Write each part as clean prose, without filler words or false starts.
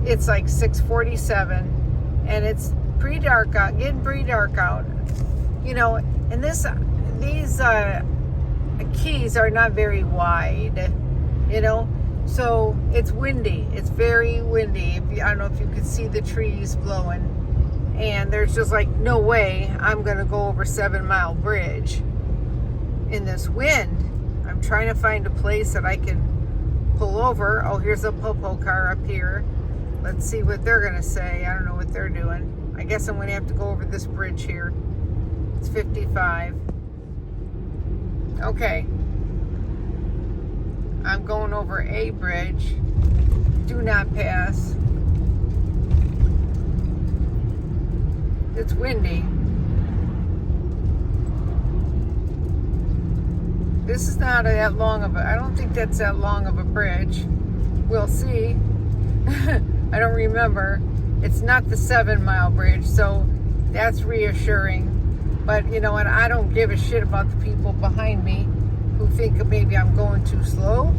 it's like 6:47 and it's pretty dark out, getting pretty dark out. You know, and these keys are not very wide, you know, so it's windy. It's very windy. I don't know if you could see the trees blowing, and there's just like no way I'm gonna go over 7 Mile Bridge in this wind. I'm trying to find a place that I can pull over. Oh, here's a popo car up here. Let's see what they're gonna say. I don't know what they're doing. I guess I'm gonna have to go over this bridge here. It's 55. Okay. I'm going over a bridge. Do not pass. It's windy. This is not that long of a, I don't think that's that long of a bridge. We'll see. I don't remember. It's not the 7 Mile Bridge, so that's reassuring. But you know what? I don't give a shit about the people behind me who think maybe I'm going too slow,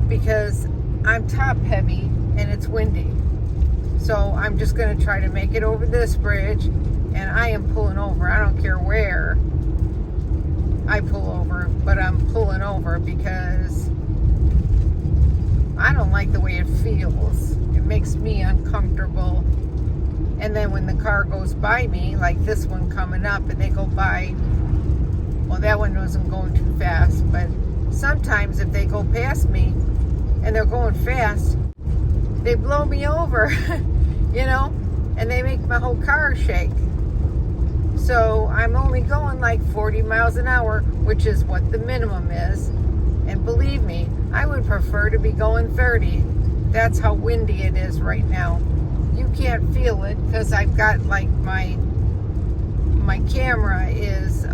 because I'm top heavy and it's windy. So I'm just going to try to make it over this bridge, and I am pulling over. I don't care where I pull over, but I'm pulling over because I don't like the way it feels. It makes me uncomfortable. And then when the car goes by me, like this one coming up, and they go by, well, that one wasn't going too fast, but sometimes if they go past me and they're going fast, they blow me over, you know, and they make my whole car shake. So I'm only going like 40 miles an hour, which is what the minimum is. And believe me, I would prefer to be going 30. That's how windy it is right now. You can't feel it because I've got like my camera is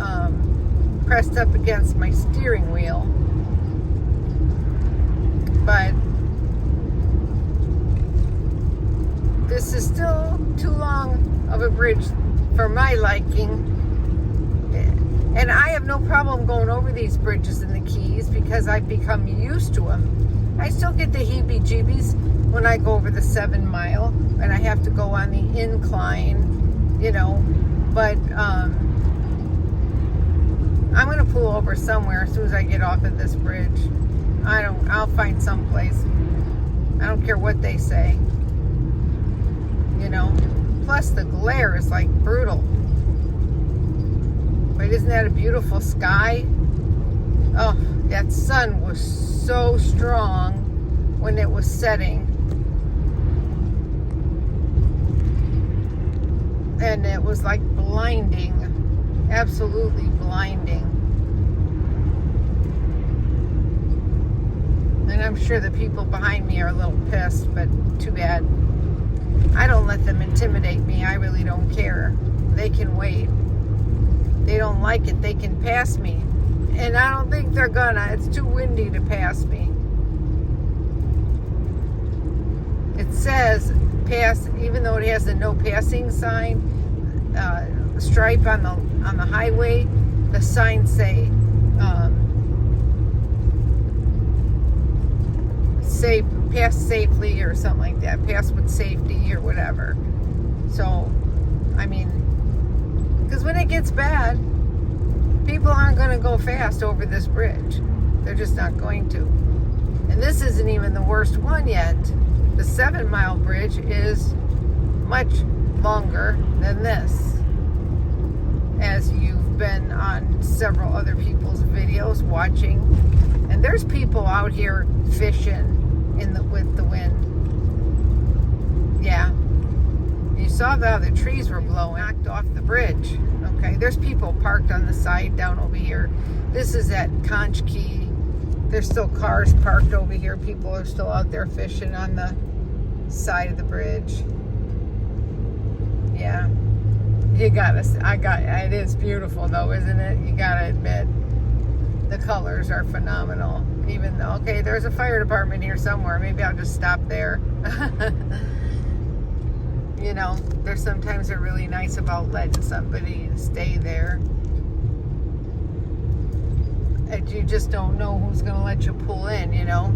pressed up against my steering wheel. But this is still too long of a bridge for my liking. And I have no problem going over these bridges in the Keys because I've become used to them. I still get the heebie-jeebies when I go over the 7 Mile and I have to go on the incline, you know, but I'm going to pull over somewhere as soon as I get off of this bridge. I'll find some place. I don't care what they say, you know. Plus the glare is like brutal. But isn't that a beautiful sky? Oh, that sun was so strong when it was setting. And it was like blinding, absolutely blinding. And I'm sure the people behind me are a little pissed, but too bad. I don't let them intimidate me. I really don't care. They can wait. They don't like it, they can pass me. And I don't think they're gonna. It's too windy to pass me. It says pass, even though it has a no passing sign, stripe on the highway. The signs say safe, pass safely or something like that. Pass with safety or whatever. So, I mean, because when it gets bad, people aren't going to go fast over this bridge. They're just not going to. And this isn't even the worst one yet. The 7 Mile Bridge is much longer than this, as you've been on several other people's videos watching. And there's people out here fishing with the wind. Yeah. You saw how the trees were blowing, knocked off the bridge. Okay, there's people parked on the side down over here. This is at Conch Key. There's still cars parked over here. People are still out there fishing on the side of the bridge. Yeah. It is beautiful though, isn't it? You gotta admit, the colors are phenomenal. Even though, okay, there's a fire department here somewhere. Maybe I'll just stop there. You know, there's sometimes they're really nice about letting somebody stay there. And you just don't know who's going to let you pull in, you know.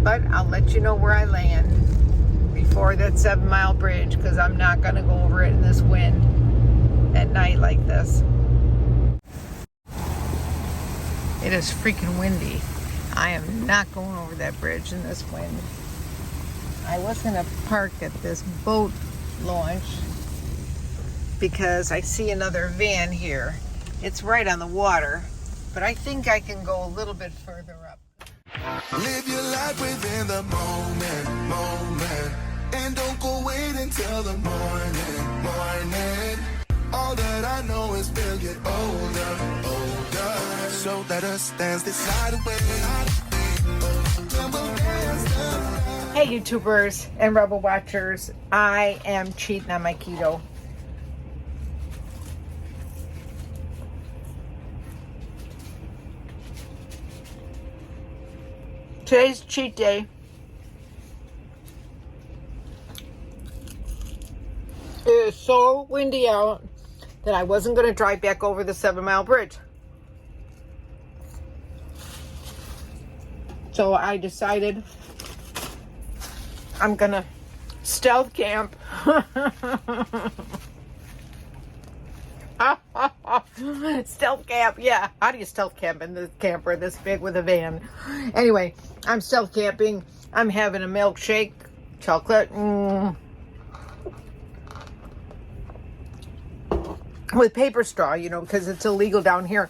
but I'll let you know where I land before that 7 Mile Bridge, because I'm not going to go over it in this wind at night like this. It is freaking windy. I am not going over that bridge in this wind. I was going to park at this boat launch because I see another van here. It's right on the water, but I think I can go a little bit further up. Live your life within the moment, and don't go wait until the morning. All that I know is we'll get older. So let us dance this night away. Hey YouTubers and Rebel Watchers, I am cheating on my keto. Today's cheat day. It is so windy out that I wasn't going to drive back over the 7 Mile Bridge. So I decided I'm going to stealth camp. Stealth camp, yeah. How do you stealth camp in this camper this big with a van? Anyway, I'm stealth camping. I'm having a milkshake, chocolate, with paper straw, you know, because it's illegal down here.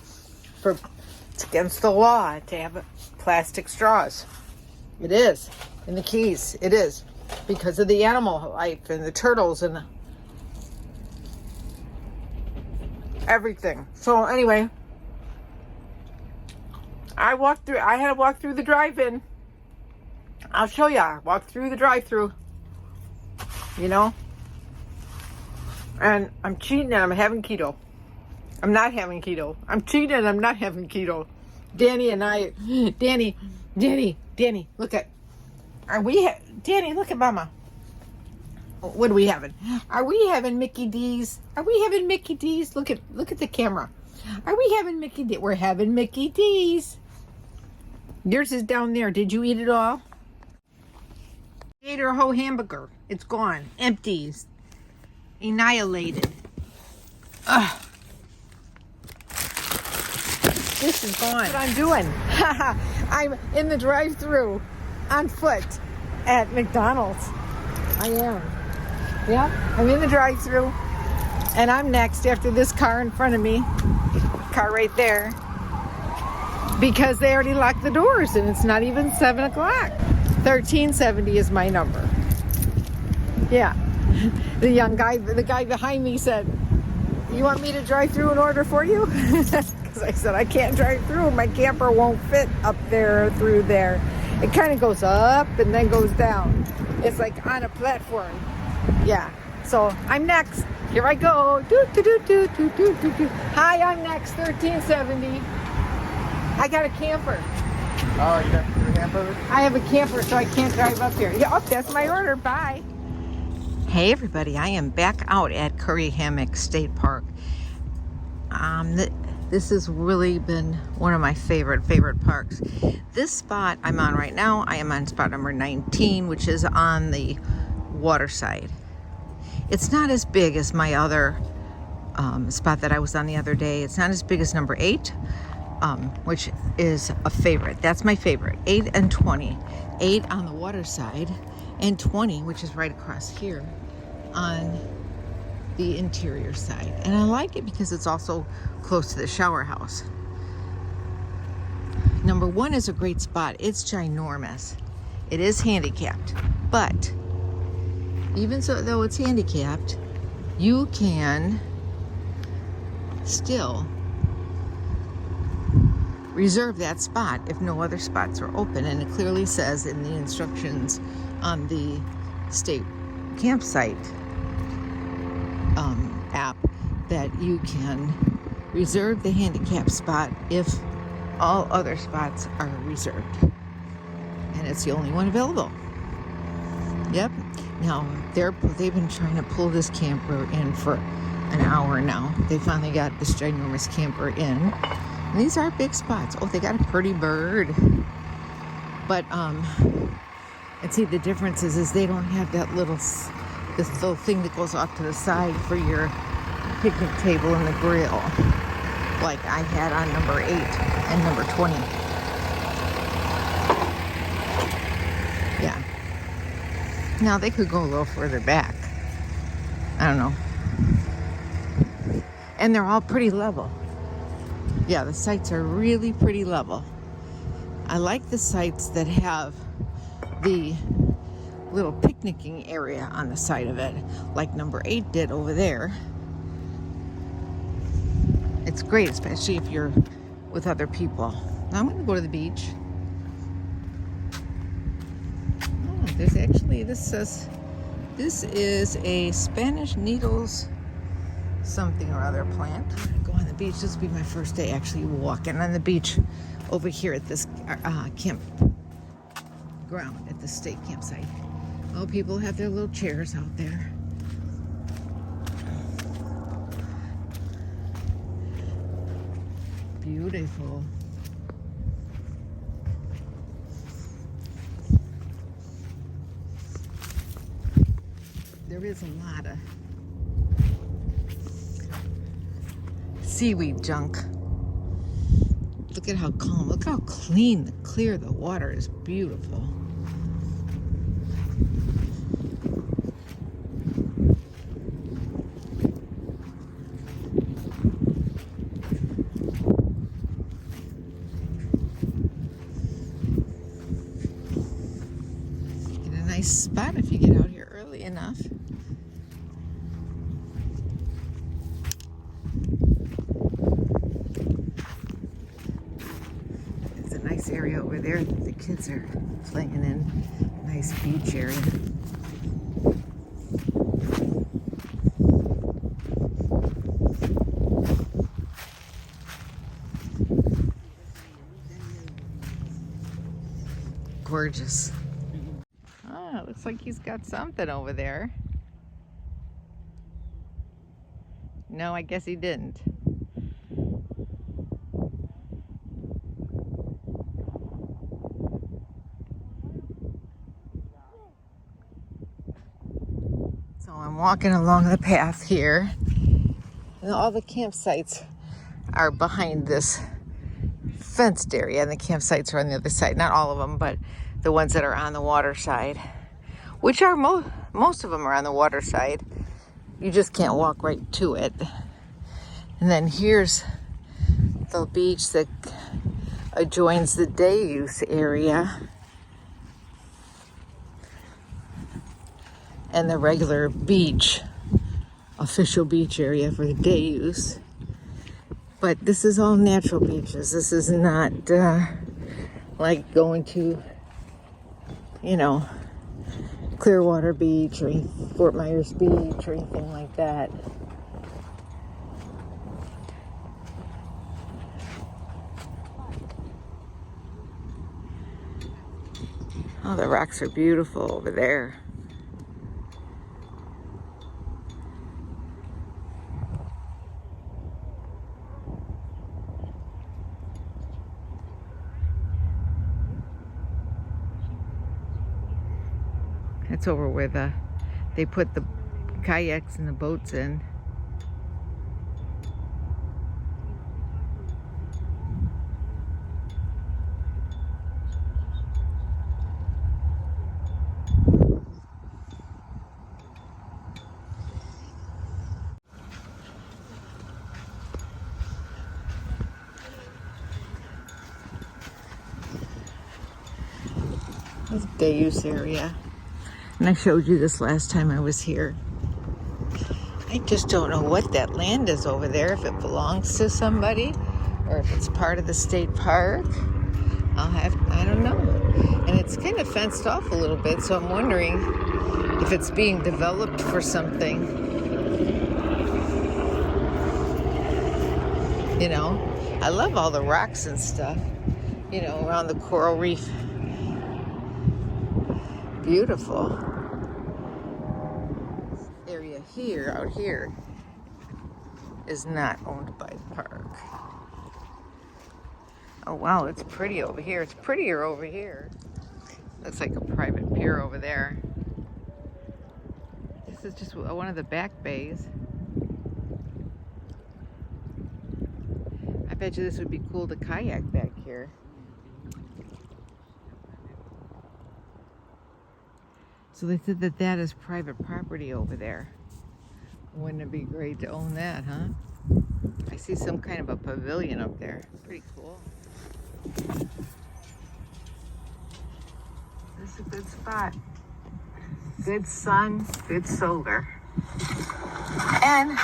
It's against the law to have plastic straws. It is. In the Keys, it is. Because of the animal life and the turtles and everything. So anyway, I had to walk through the drive-in. I'll show you. I walked through the drive-through, you know, and I'm cheating and I'm having keto. I'm not having keto. I'm cheating and I'm not having keto. Danny, look at, Danny, look at Mama. What are we having? Are we having Mickey D's? Are we having Mickey D's? Look at the camera. Are we having Mickey D's? We're having Mickey D's. Yours is down there. Did you eat it all? Ate her whole hamburger. It's gone. Empty. Annihilated. Ugh. This is gone. That's what I'm doing. I'm in the drive-thru on foot at McDonald's. I am. Yeah, I'm in the drive-thru, and I'm next after this car in front of me, car right there, because they already locked the doors, and it's not even 7 o'clock. 1370 is my number. Yeah, the guy behind me said, "You want me to drive through an order for you?" Because I said, I can't drive through. My camper won't fit up there or through there. It kind of goes up and then goes down. It's like on a platform. Yeah. So I'm next. Here I go. Hi, I'm next. 1370. I got a camper. Oh, you got your camper? I have a camper, so I can't drive up here. Yeah, that's my order. Bye. Hey everybody, I am back out at Curry Hammock State Park. This has really been one of my favorite parks. This spot I'm on right now, I am on spot number 19, which is on the water side. It's not as big as my other spot that I was on the other day. It's not as big as number 8, which is a favorite. That's my favorite. 8 and 20. 8 on the water side and 20, which is right across here, on the interior side. And I like it because it's also close to the shower house. Number 1 is a great spot. It's ginormous. It is handicapped, but even so, though it's handicapped, you can still reserve that spot if no other spots are open. And it clearly says in the instructions on the state campsite app that you can reserve the handicap spot if all other spots are reserved, and it's the only one available. Yep. Now they've been trying to pull this camper in for an hour now. They finally got this ginormous camper in, and these are big spots. Oh, they got a pretty bird, but And see, the difference is they don't have that this little thing that goes off to the side for your picnic table and the grill, like I had on number 8 and number 20. Yeah. Now they could go a little further back. I don't know. And they're all pretty level. Yeah, the sites are really pretty level. I like the sites that have the little picnicking area on the side of it, like number 8 did over there. It's great, especially if you're with other people. Now I'm going to go to the beach. Oh, there's actually, this says, this is a Spanish needles something or other plant. I'm going to go on the beach. This will be my first day actually walking on the beach over here at this campground at the state campsite. Oh, people have their little chairs out there. Beautiful. There is a lot of seaweed junk. Look at how calm, look how clean, clear the water is. Beautiful. Get a nice spot if you get out here early enough. Area over there that the kids are playing in. Nice beach area. Gorgeous. Oh, it looks like he's got something over there. No, I guess he didn't. So I'm walking along the path here, and all the campsites are behind this fenced area, and the campsites are on the other side. Not all of them, but the ones that are on the water side, which are most of them are on the water side. You just can't walk right to it. And then here's the beach that adjoins the day use area. And the regular beach, official beach area for the day use. But this is all natural beaches. This is not like going to, you know, Clearwater Beach or Fort Myers Beach or anything like that. Oh, the rocks are beautiful over there. That's over where they put the kayaks and the boats in. This day use area. And I showed you this last time I was here. I just don't know what that land is over there, if it belongs to somebody or if it's part of the state park. I don't know. And it's kind of fenced off a little bit, so I'm wondering if it's being developed for something. You know, I love all the rocks and stuff, you know, around the coral reef. Beautiful. This area here, out here, is not owned by the park. Oh wow, it's pretty over here. It's prettier over here. Looks like a private pier over there. This is just one of the back bays. I bet you this would be cool to kayak back here. So they said that that is private property over there. Wouldn't it be great to own that, huh? I see some kind of a pavilion up there. Pretty cool. This is a good spot. Good sun, good solar. And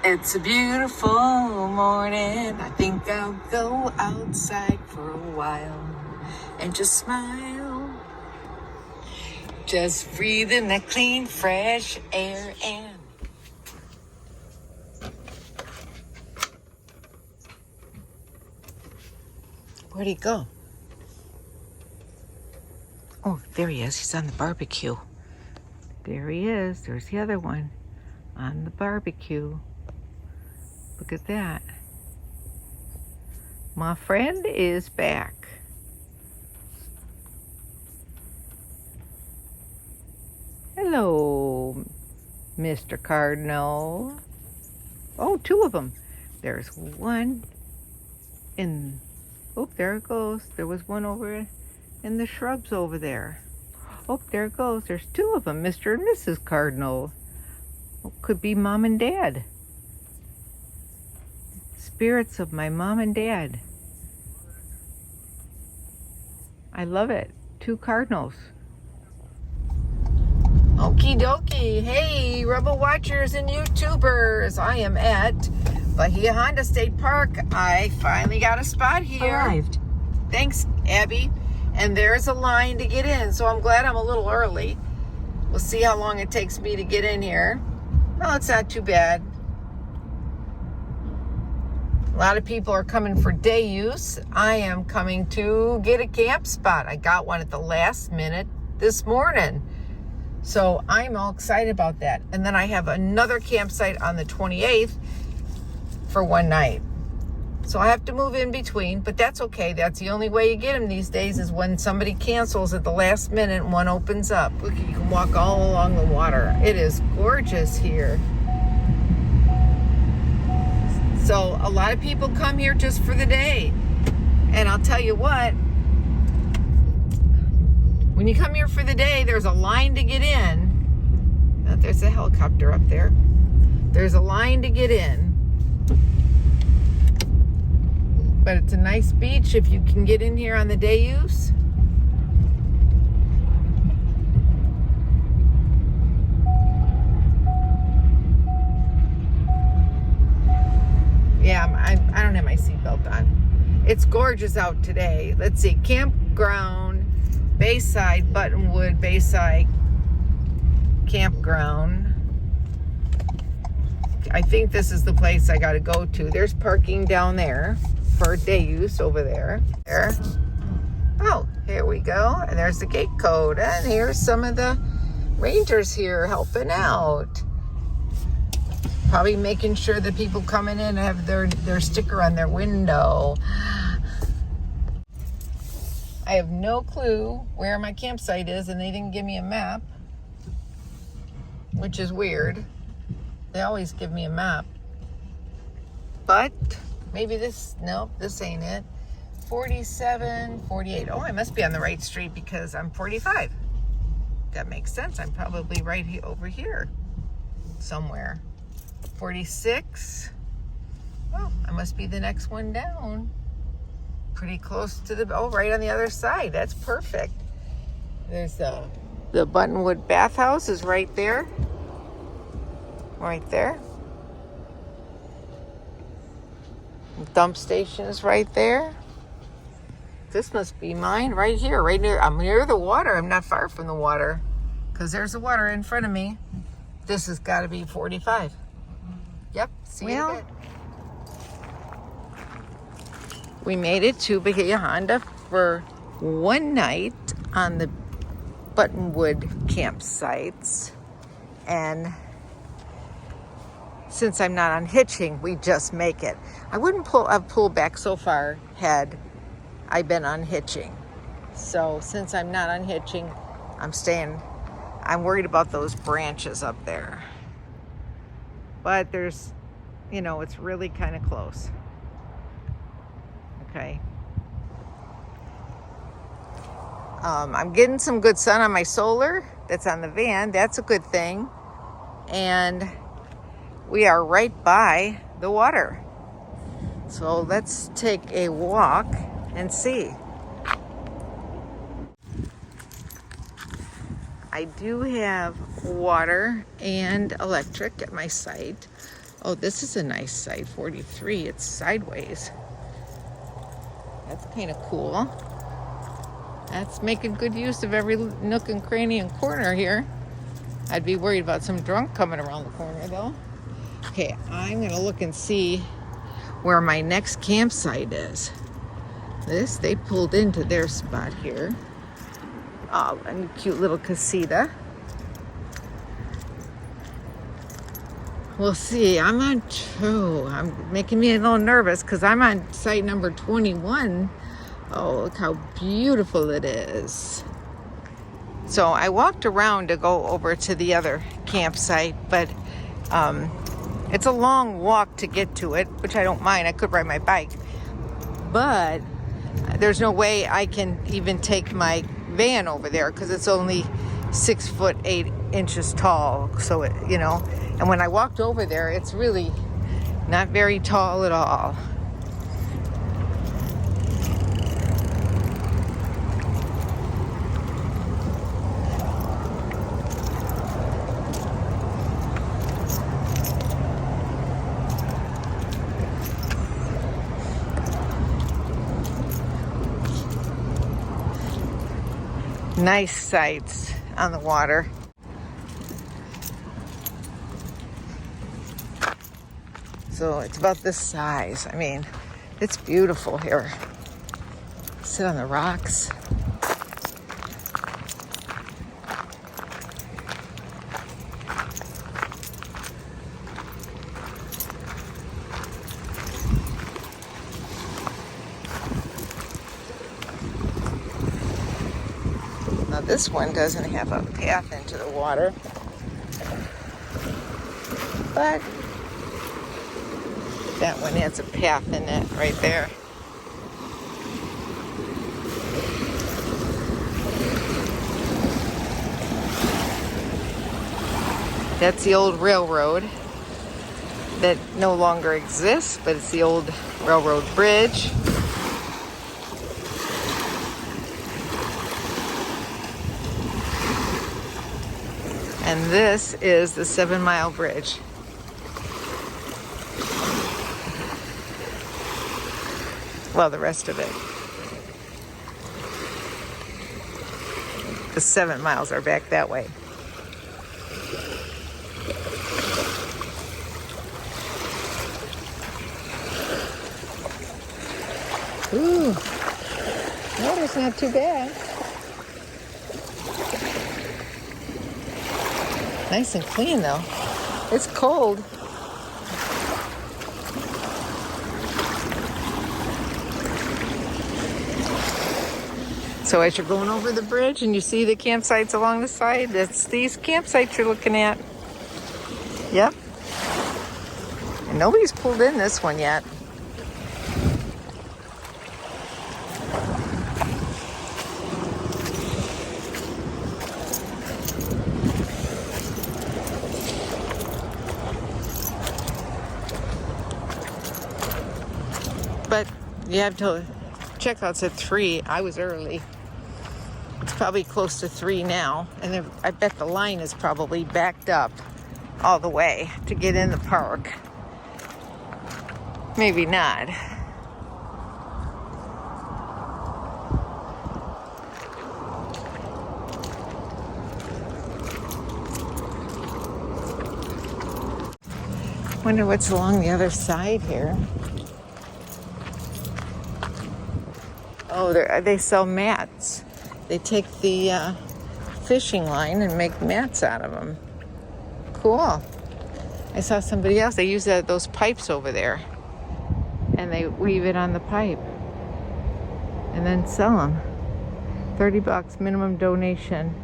it's a beautiful morning. I think I'll go outside for a while and just smile. Just breathing that clean, fresh air and where'd he go? Oh, there he is. He's on the barbecue. There he is. There's the other one on the barbecue. Look at that. My friend is back. Hello, Mr. Cardinal. Oh, two of them. There's one in... Oh, there it goes. There was one over in the shrubs over there. Oh, there it goes. There's two of them, Mr. and Mrs. Cardinal. Oh, could be Mom and Dad. Spirits of my mom and dad. I love it. Two cardinals. Okie dokie. Hey, Rebel Watchers and YouTubers. I am at Bahia Honda State Park. I finally got a spot here. Arrived. Thanks, Abby. And there's a line to get in, so I'm glad I'm a little early. We'll see how long it takes me to get in here. Well, it's not too bad. A lot of people are coming for day use. I am coming to get a camp spot. I got one at the last minute this morning. So I'm all excited about that. And then I have another campsite on the 28th for one night. So I have to move in between, but that's okay. That's the only way you get them these days is when somebody cancels at the last minute and one opens up. Look, you can walk all along the water. It is gorgeous here. So a lot of people come here just for the day. And I'll tell you what, when you come here for the day, there's a line to get in. Oh, there's a helicopter up there. There's a line to get in. But it's a nice beach if you can get in here on the day use. Yeah, I don't have my seatbelt on. It's gorgeous out today. Let's see, campground, Bayside, Buttonwood, Bayside Campground. I think this is the place I gotta go to. There's parking down there for day use over there. Oh, here we go. And there's the gate code. And here's some of the rangers here helping out. Probably making sure that people coming in have their sticker on their window. I have no clue where my campsite is, and they didn't give me a map, which is weird. They always give me a map. But maybe this, nope, this ain't it. 47, 48. Oh, I must be on the right street because I'm 45. That makes sense. I'm probably right over here somewhere. 46. Oh, I must be the next one down. Pretty close to the, oh, right on the other side. That's perfect. There's the Buttonwood bathhouse is right there. Right there. The dump station is right there. This must be mine right here, right near, I'm near the water. I'm not far from the water because there's the water in front of me. This has got to be 45. Yep, see you in a bit. We made it to Bahia Honda for one night on the Buttonwood campsites. And since I'm not on hitching, we just make it. I wouldn't have pulled back so far had I've been unhitching. So since I'm not unhitching, I'm worried about those branches up there. But there's, you know, it's really kind of close. Okay. I'm getting some good sun on my solar that's on the van. That's a good thing. And we are right by the water. So let's take a walk and see. I do have water and electric at my site. Oh, this is a nice site, 43. It's sideways. That's kind of cool. That's making good use of every nook and cranny and corner here. I'd be worried about some drunk coming around the corner though. Okay, I'm gonna look and see where my next campsite is. They pulled into their spot here. Oh, a cute little casita. We'll see. I'm making me a little nervous because I'm on site number 21. Oh, look how beautiful it is. So I walked around to go over to the other campsite, but it's a long walk to get to it, which I don't mind. I could ride my bike, but there's no way I can even take my van over there because it's only 6 foot 8 inches tall. So it, you know, and when I walked over there, it's really not very tall at all. Nice sights on the water. So it's about this size. I mean, it's beautiful here. Sit on the rocks. Now this one doesn't have a path into the water, but that one has a path in it right there. That's the old railroad that no longer exists, but it's the old railroad bridge. And this is the 7 Mile Bridge. Well, the rest of it. The 7 miles are back that way. Ooh, water's not too bad. Nice and clean though. It's cold. So as you're going over the bridge and you see the campsites along the side, that's these campsites you're looking at. Yep. And nobody's pulled in this one yet. But you have to checkouts at 3. I was early. It's probably close to 3 now, and I bet the line is probably backed up all the way to get in the park. Maybe not. Wonder what's along the other side here. Oh, they sell mats. They take the fishing line and make mats out of them. Cool. I saw somebody else. They use those pipes over there, and they weave it on the pipe. and then sell them. $30 minimum donation.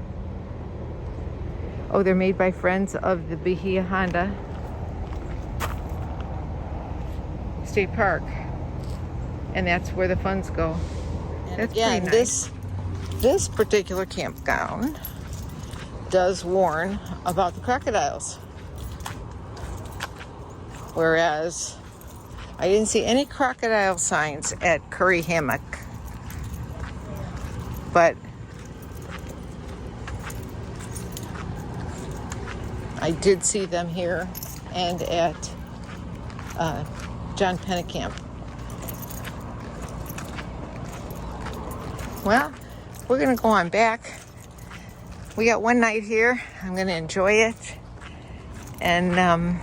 Oh, they're made by friends of the Bahia Honda State Park, and that's where the funds go. And that's again, nice. This particular campground does warn about the crocodiles, whereas I didn't see any crocodile signs at Curry Hammock, but I did see them here and at John Pennekamp. Well, we're gonna go on back. We got one night here. I'm gonna enjoy it, and I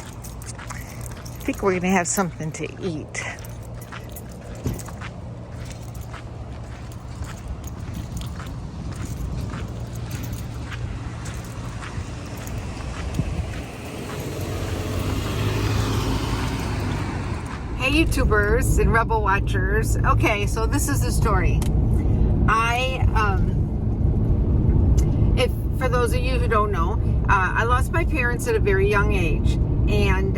think we're gonna have something to eat. Hey YouTubers and Rebel watchers. Okay, so this is the story. If for those of you who don't know, I lost my parents at a very young age, and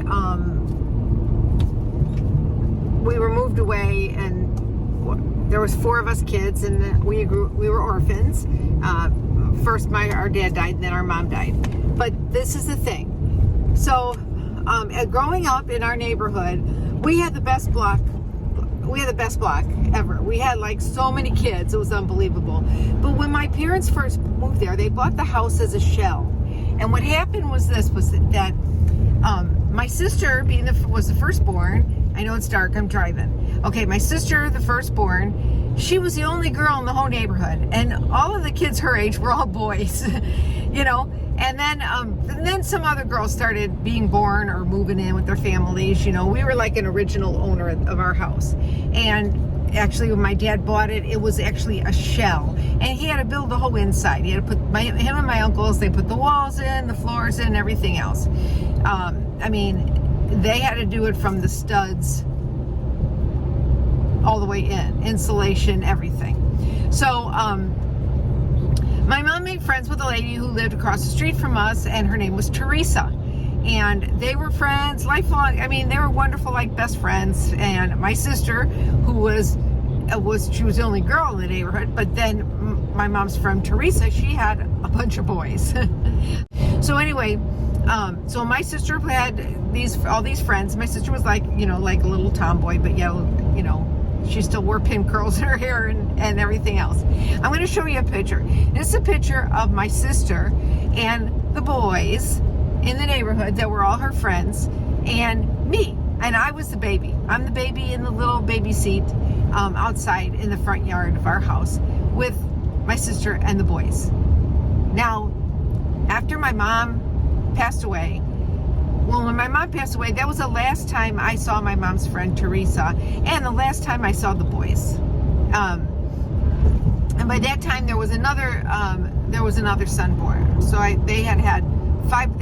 we were moved away, and there was 4 of us kids, and we were orphans. First our dad died, and then our mom died. But this is the thing. So growing up in our neighborhood, we had the best block. We had the best block ever. We had like so many kids. It was unbelievable. But when my parents first moved there, they bought the house as a shell. And what happened was that my sister, was the firstborn. I know it's dark. I'm driving. Okay, my sister, the firstborn, she was the only girl in the whole neighborhood, and all of the kids her age were all boys. You know. And then some other girls started being born or moving in with their families. You know, we were like an original owner of our house. And actually, when my dad bought it, it was actually a shell. And he had to build the whole inside. He had to put him and my uncles, they put the walls in, the floors in, everything else. I mean, they had to do it from the studs all the way in, insulation, everything. So, my mom made friends with a lady who lived across the street from us, and her name was Teresa. And they were friends, lifelong. I mean, they were wonderful, like best friends. And my sister, she was the only girl in the neighborhood, but then my mom's friend Teresa, she had a bunch of boys. So anyway, so my sister had all these friends. My sister was like, you know, like a little tomboy, but yeah, you know, she still wore pin curls in her hair and everything else. I'm going to show you a picture. This is a picture of my sister and the boys in the neighborhood that were all her friends, and me. And I was the baby. I'm the baby in the little baby seat outside in the front yard of our house with my sister and the boys. Now, after my mom passed away, well, when my mom passed away, that was the last time I saw my mom's friend Teresa, and the last time I saw the boys. And by that time, there was another son born. So they had 5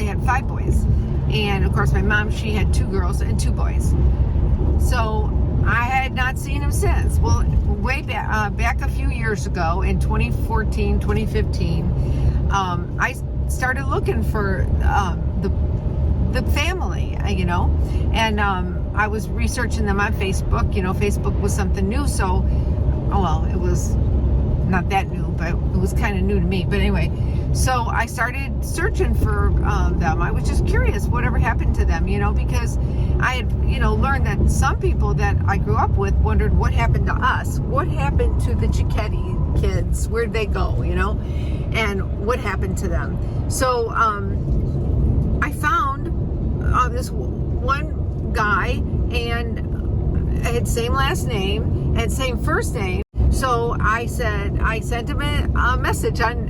boys, and of course, my mom, she had 2 girls and 2 boys. So I had not seen him since. Well, way back a few years ago in 2014, 2015, I started looking for the family, you know, and I was researching them on Facebook. You know, Facebook was something new, so, well, it was not that new, but it was kind of new to me. But anyway, so I started searching for them. I was just curious whatever happened to them, you know, because I had, you know, learned that some people that I grew up with wondered what happened to us. What happened to the Cicchetti kids? Where'd they go, you know? And what happened to them? So I found this one guy, and had same last name and same first name. So I sent him a message on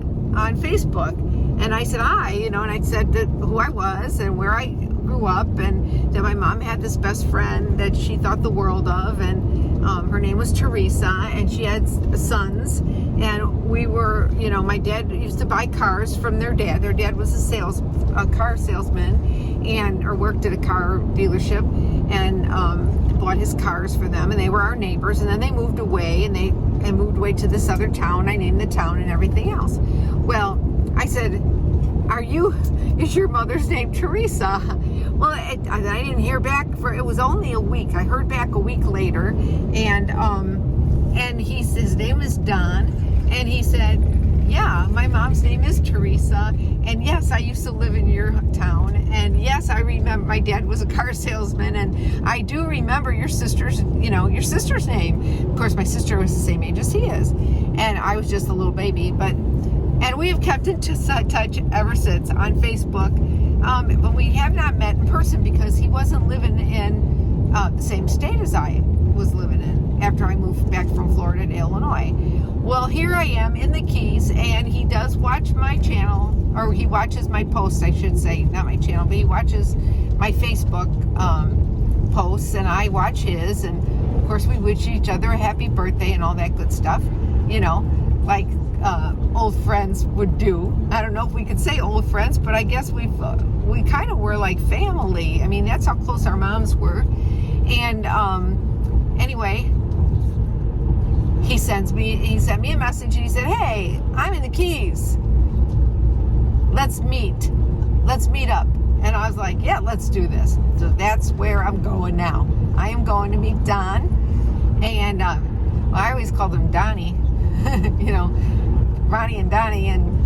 Facebook, and I said hi, you know, and I said who I was and where I grew up, and that my mom had this best friend that she thought the world of, and her name was Teresa, and she had sons, and we were, you know, my dad used to buy cars from their dad. Their dad was a car salesman, or worked at a car dealership, and bought his cars for them, and they were our neighbors, and then they moved away, and moved away to this other town. I named the town and everything else. Well, I said, is your mother's name Teresa? Well, I didn't hear back it was only a week. I heard back a week later, and his name is Don, and he said, yeah, my mom's name is Teresa, and yes, I used to live in your town, and yes, I remember my dad was a car salesman, and I do remember your sister's name. Of course, my sister was the same age as he is, and I was just a little baby, and we have kept in touch ever since on Facebook, but we have not met in person because he wasn't living in the same state as I was living in after I moved back from Florida to Illinois. Well, here I am in the Keys, and he does watch my channel, or he watches my posts, I should say, not my channel, but he watches my Facebook posts, and I watch his, and of course we wish each other a happy birthday and all that good stuff, like old friends would do. I don't know if we could say old friends, but I guess we kind of were like family. I mean, that's how close our moms were. And anyway, he sent me a message, and he said, hey, I'm in the Keys, let's meet up. And I was like, yeah, let's do this. So that's where I'm going now. I am going to meet Don, and I always called him Donnie, Ronnie and Donnie, and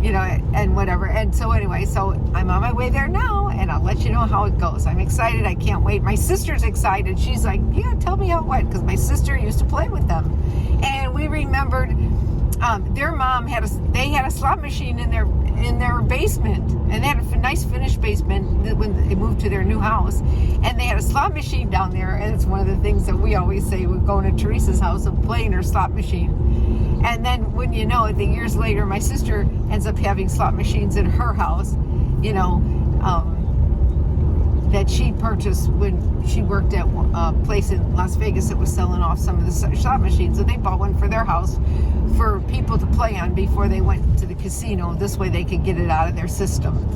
and whatever. And so anyway, so I'm on my way there now, and I'll let you know how it goes. I'm excited. I can't wait. My sister's excited. She's like, yeah, tell me how it went, because my sister used to play with them, and we remembered their mom had a slot machine in their basement, and they had a nice finished basement when they moved to their new house, and they had a slot machine down there, and it's one of the things that we always say, we're going to Teresa's house and playing her slot machine. And then when you know it, the years later, my sister ends up having slot machines in her house, that she purchased when she worked at a place in Las Vegas that was selling off some of the slot machines. So they bought one for their house for people to play on before they went to the casino. This way they could get it out of their system.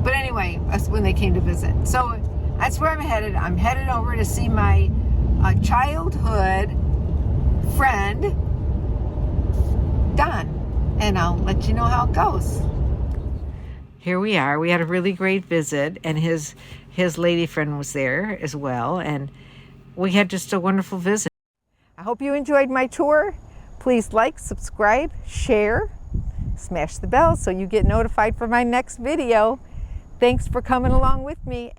But anyway, that's when they came to visit. So that's where I'm headed. I'm headed over to see my childhood friend, Don, and I'll let you know how it goes. Here we are. We had a really great visit, and his lady friend was there as well, and we had just a wonderful visit. I hope you enjoyed my tour. Please like, subscribe, share, smash the bell so you get notified for my next video. Thanks for coming along with me.